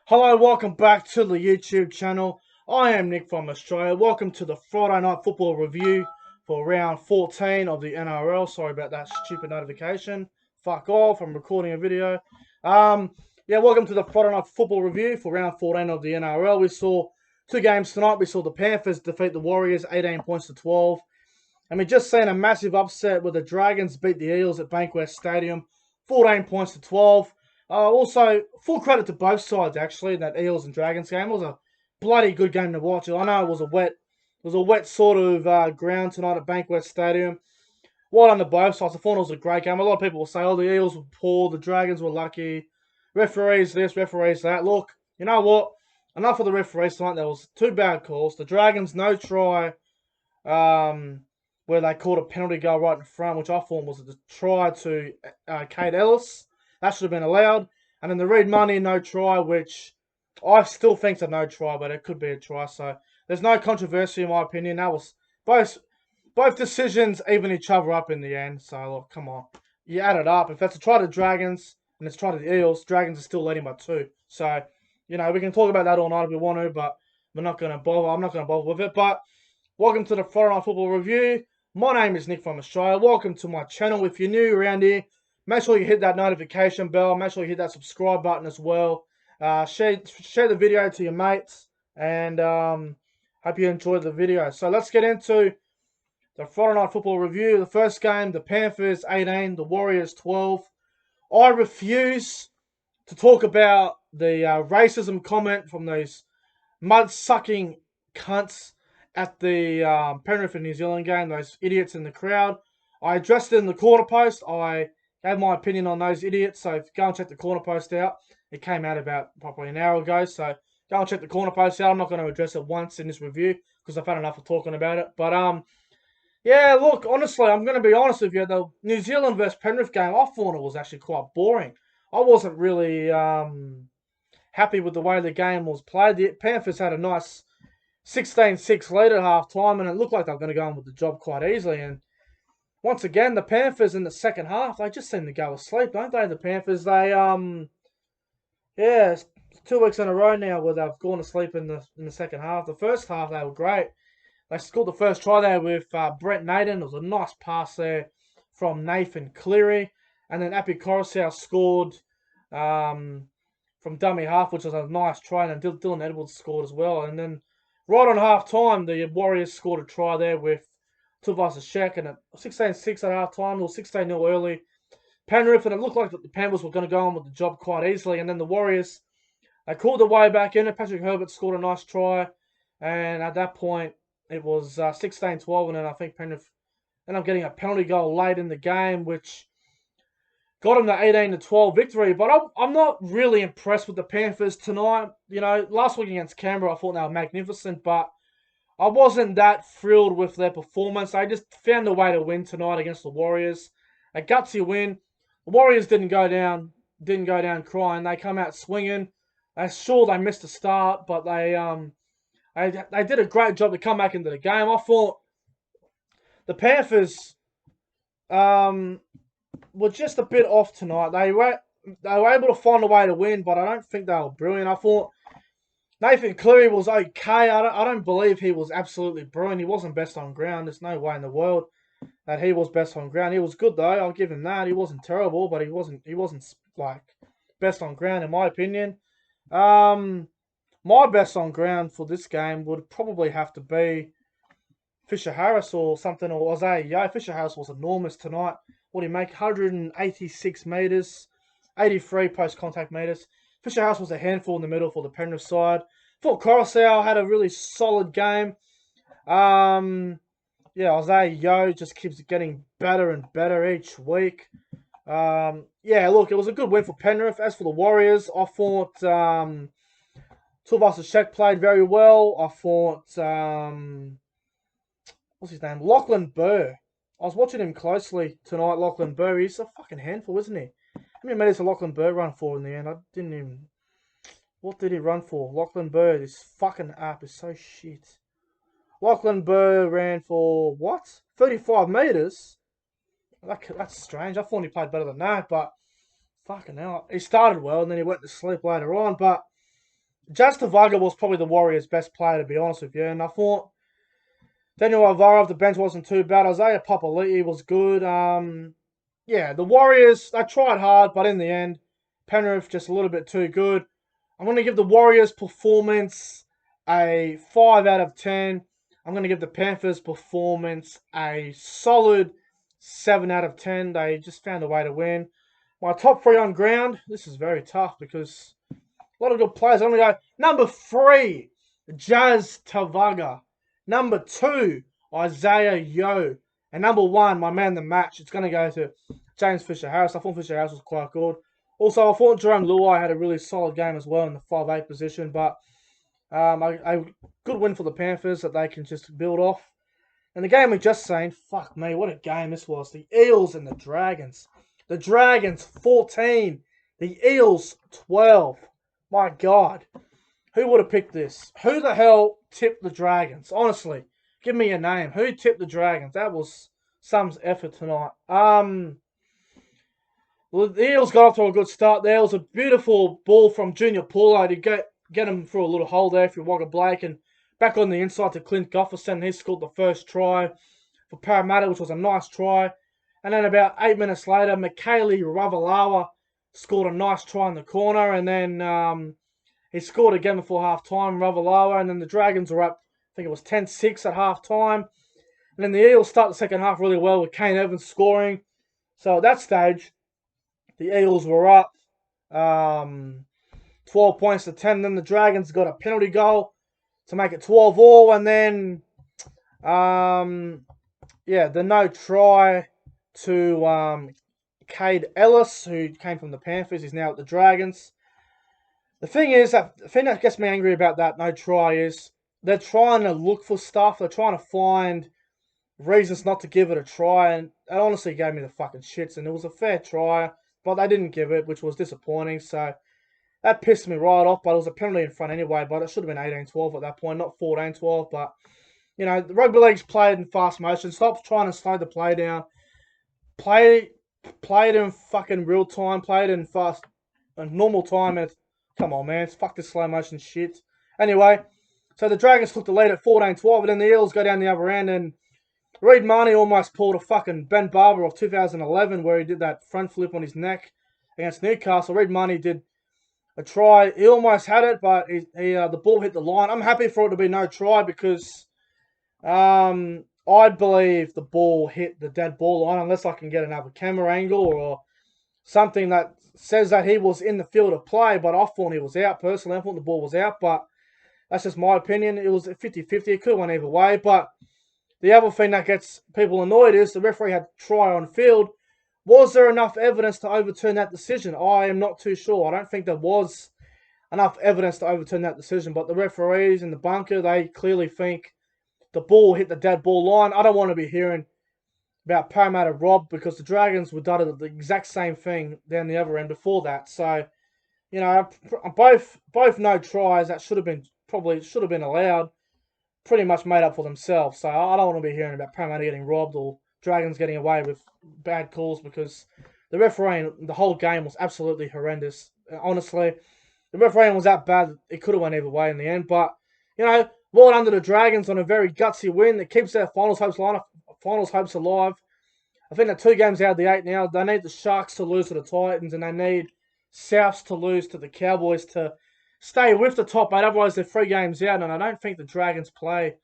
Hello, welcome back to the YouTube channel. I am Nick from Australia. Welcome to the Friday Night Football review for round 14 of the NRL. Sorry about that stupid notification. Fuck off, I'm recording a video. Welcome to the Friday Night Football review for round 14 of the NRL. We saw two games tonight. We saw the Panthers defeat the Warriors 18 points to 12. And we just seen a massive upset where the Dragons beat the Eels at Bankwest Stadium 14 points to 12. Also, full credit to both sides, actually. That Eels and Dragons game was a bloody good game to watch. I know it was a wet sort of ground tonight at Bankwest Stadium. Well done to both sides. I thought it was a great game. A lot of people will say, "Oh, the Eels were poor, the Dragons were lucky, referees this, referees that." Look, you know what? Enough of the referees tonight. There was two bad calls. The Dragons no try, where they called a penalty goal right in front, which I thought was a try to Kate Ellis. That should have been allowed. And then the Reed Money no try, which I still think is a no try, but it could be a try. So there's no controversy in my opinion. That was both decisions even each other up in the end. So look, come on, you add it up. If that's a try to Dragons and it's a try to the Eels, Dragons are still leading by 2. So we can talk about that all night if we want to, but we're not going to bother. I'm not going to bother with it. But welcome to the Friday Night Football review. My name is Nick from Australia. Welcome to my channel. If you're new around here, make sure you hit that notification bell. Make sure you hit that subscribe button as well. Share the video to your mates. And hope you enjoyed the video. So let's get into the Friday Night Football review. The first game, the Panthers 18, the Warriors 12. I refuse to talk about the racism comment from those mud-sucking cunts at the Penrith and New Zealand game, those idiots in the crowd. I addressed it in the corner post. I gave my opinion on those idiots, so go and check the corner post out. It came out about probably an hour ago, so go and check the corner post out. I'm not going to address it once in this review because I've had enough of talking about it. But yeah, look, honestly, I'm going to be honest with you. The New Zealand versus Penrith game, I thought it was actually quite boring. I wasn't really happy with the way the game was played. The Panthers had a nice 16-6 lead at half time, and it looked like they were going to go on with the job quite easily. And once again, the Panthers in the second half, they just seem to go asleep, don't they? The Panthers, they it's 2 weeks in a row now where they've gone to sleep in the second half. The first half they were great. They scored the first try there with Brett Naden. It was a nice pass there from Nathan Cleary, and then Api Coruscant scored from dummy half, which was a nice try, and then Dylan Edwards scored as well. And then right on half time, the Warriors scored a try there with Tuvasa and at 16-6 at half time, or 16-0 early. Penrith, and it looked like the Panthers were going to go on with the job quite easily. And then the Warriors, they called their way back in, and Patrick Herbert scored a nice try. And at that point, it was 16-12, and then I think Penrith ended up getting a penalty goal late in the game, which got them the 18-12 victory. But I'm not really impressed with the Panthers tonight. Last week against Canberra, I thought they were magnificent, but I wasn't that thrilled with their performance. They just found a way to win tonight against the Warriors. A gutsy win. The Warriors didn't go down crying. They come out swinging. They missed a start, but they did a great job to come back into the game. I thought the Panthers were just a bit off tonight. They were able to find a way to win, but I don't think they were brilliant. I thought Nathan Cleary was okay. I don't believe he was absolutely brilliant. He wasn't best on ground. There's no way in the world that he was best on ground. He was good though. I'll give him that. He wasn't terrible, but he wasn't like best on ground in my opinion. My best on ground for this game would probably have to be Fisher Harris or something, or Isaiah Yeo. Fisher Harris was enormous tonight. What did he make? 186 metres, 83 post-contact metres. Fisher Harris was a handful in the middle for the Penrith side. Thought Coruscant had a really solid game. Isaiah Yeo just keeps getting better and better each week. Look, it was a good win for Penrith. As for the Warriors, I thought Tuvasa played very well. I thought, what's his name? Lachlan Burr. I was watching him closely tonight, Lachlan Burr. He's a fucking handful, isn't he? How many metres did Lachlan Burr run for in the end? I didn't even... What did he run for? Lachlan Burr, this fucking app is so shit. Lachlan Burr ran for, what? 35 metres? That's strange. I thought he played better than that, but fucking hell. He started well, and then he went to sleep later on, but Jazz Tavaga was probably the Warriors' best player, to be honest with you. And I thought Daniel Alvaro off the bench wasn't too bad. Isaiah Papali'i was good. Yeah, the Warriors, they tried hard, but in the end, Penrith just a little bit too good. I'm going to give the Warriors' performance a 5 out of 10. I'm going to give the Panthers' performance a solid 7 out of 10. They just found a way to win. My top three on ground, this is very tough because a lot of good players. I'm going to go number 3, Jazz Tavaga. Number 2, Isaiah Yeo. And number 1, my man the match, it's going to go to James Fisher-Harris. I thought Fisher-Harris was quite good. Also, I thought Jerome Luai had a really solid game as well in the 5'8 position. But a good win for the Panthers that they can just build off. And the game we just seen, fuck me, what a game this was. The Eels and the Dragons. The Dragons 14. The Eels 12. My God. Who would have picked this? Who the hell tipped the Dragons? Honestly, give me a name. Who tipped the Dragons? That was some effort tonight. Well, the Eels got off to a good start there. It was a beautiful ball from Junior Paulo to get him through a little hole there for Wagga Blake, and back on the inside to Clint Gufferson. He scored the first try for Parramatta, which was a nice try. And then about 8 minutes later, Michaeli Ravalawa scored a nice try in the corner, and then he scored again before half-time, Ravalawa, and then the Dragons were up, I think it was 10-6 at half-time. And then the Eels start the second half really well with Kane Evans scoring. So at that stage, the Eels were up 12 points to 10. Then the Dragons got a penalty goal to make it 12-all. And then, the no try to Cade Ellis, who came from the Panthers. He's now at the Dragons. The thing that gets me angry about that no try is they're trying to look for stuff. They're trying to find reasons not to give it a try. And it honestly gave me the fucking shits. And it was a fair try, but they didn't give it, which was disappointing. So that pissed me right off. But it was a penalty in front anyway. But it should have been 18-12 at that point, not 14-12. But, you know, the rugby league's played in fast motion. Stop trying to slow the play down. Play it in fucking real time. Play it in normal time. And come on, man. Fuck this slow motion shit. Anyway, so the Dragons took the lead at 14-12. And then the Eels go down the other end. And Reid Marnie almost pulled a fucking Ben Barber of 2011 where he did that front flip on his neck against Newcastle. Reid Marnie did a try. He almost had it, but the ball hit the line. I'm happy for it to be no try because I believe the ball hit the dead ball line unless I can get another camera angle or something that says that he was in the field of play, but I thought he was out personally. I thought the ball was out, but that's just my opinion. It was 50-50. It could have went either way, but the other thing that gets people annoyed is the referee had try on field. Was there enough evidence to overturn that decision? I am not too sure. I don't think there was enough evidence to overturn that decision, but the referees in the bunker, they clearly think the ball hit the dead ball line. I don't want to be hearing about Parramatta robbed because the Dragons were done the exact same thing down the other end before that. So, you know, both no tries that should have been allowed, pretty much made up for themselves. So I don't want to be hearing about Parramatta getting robbed or Dragons getting away with bad calls because the refereeing the whole game was absolutely horrendous. Honestly, the refereeing was that bad it could have went either way in the end. But, you know, well done to the Dragons on a very gutsy win that keeps their finals hopes alive. I think they're 2 games out of the 8 now. They need the Sharks to lose to the Titans and they need Souths to lose to the Cowboys to stay with the top 8. Otherwise, they're 3 games out, and I don't think the Dragons play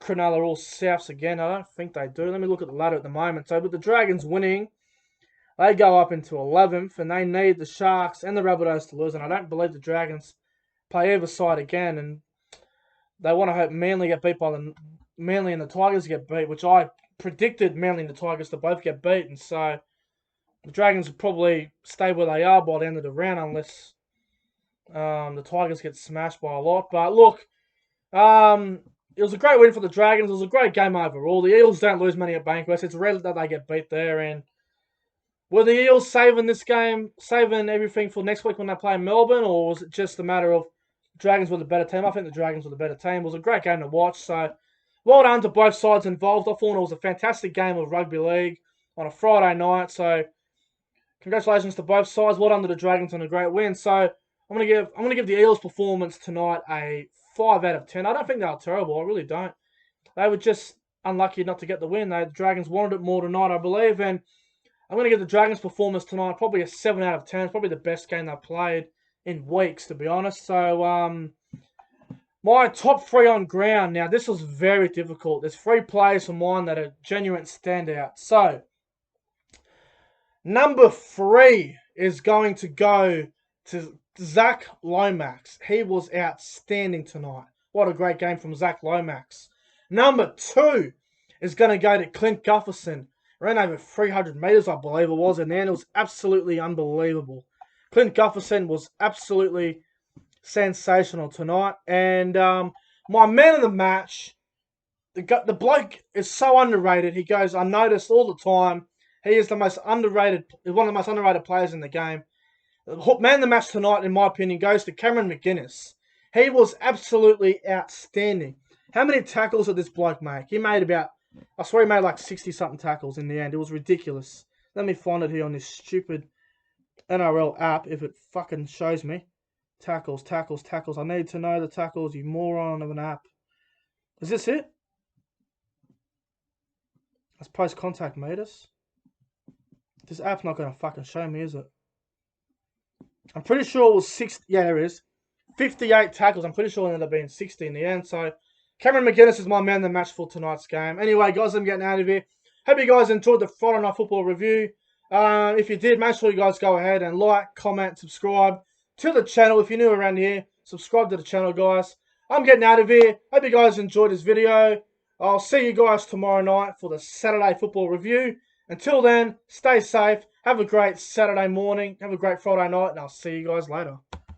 Cronulla or Souths again. I don't think they do. Let me look at the ladder at the moment. So with the Dragons winning, they go up into 11th, and they need the Sharks and the Rabbitohs to lose, and I don't believe the Dragons play either side again, and they want to hope Manly get beat by Manly and the Tigers get beat, which I predicted Manly and the Tigers to both get beaten. So the Dragons will probably stay where they are by the end of the round unless the Tigers get smashed by a lot. But look, it was a great win for the Dragons. It was a great game overall. The Eels don't lose many at Bankwest. It's rare that they get beat there. And were the Eels saving this game, saving everything for next week when they play Melbourne, or was it just a matter of Dragons were the better team? I think the Dragons were the better team. It was a great game to watch. So well done to both sides involved. I thought it was a fantastic game of rugby league on a Friday night. So congratulations to both sides. Well done to the Dragons on a great win. So I'm gonna give the Eels' performance tonight a 5 out of 10. I don't think they were terrible. I really don't. They were just unlucky not to get the win. The Dragons wanted it more tonight, I believe, and I'm going to give the Dragons' performance tonight probably a 7 out of 10. It's probably the best game they've played in weeks, to be honest. So, my top 3 on ground. Now, this was very difficult. There's 3 players for mine that are genuine standouts. So, number 3 is going to go to Zach Lomax. He was outstanding tonight. What a great game from Zach Lomax. Number 2 is going to go to Clint Gufferson. Ran over 300 metres, I believe it was, and then it was absolutely unbelievable. Clint Gufferson was absolutely sensational tonight. And my man of the match, the bloke is so underrated. He goes unnoticed all the time. He is the most underrated, one of the most underrated players in the game. The man of the match tonight, in my opinion, goes to Cameron McGuinness. He was absolutely outstanding. How many tackles did this bloke make? He made about, I swear he made like 60-something tackles in the end. It was ridiculous. Let me find it here on this stupid NRL app if it fucking shows me. Tackles. I need to know the tackles, you moron of an app. Is this it? That's post-contact meters. This app's not going to fucking show me, is it? I'm pretty sure it was 60. Yeah, there it is. 58 tackles. I'm pretty sure it ended up being 60 in the end. So, Cameron McGuinness is my man of the match for tonight's game. Anyway, guys, I'm getting out of here. Hope you guys enjoyed the Friday Night Football review. If you did, make sure you guys go ahead and like, comment, subscribe to the channel. If you're new around here, subscribe to the channel, guys. I'm getting out of here. Hope you guys enjoyed this video. I'll see you guys tomorrow night for the Saturday football review. Until then, stay safe. Have a great Saturday morning. Have a great Friday night, and I'll see you guys later.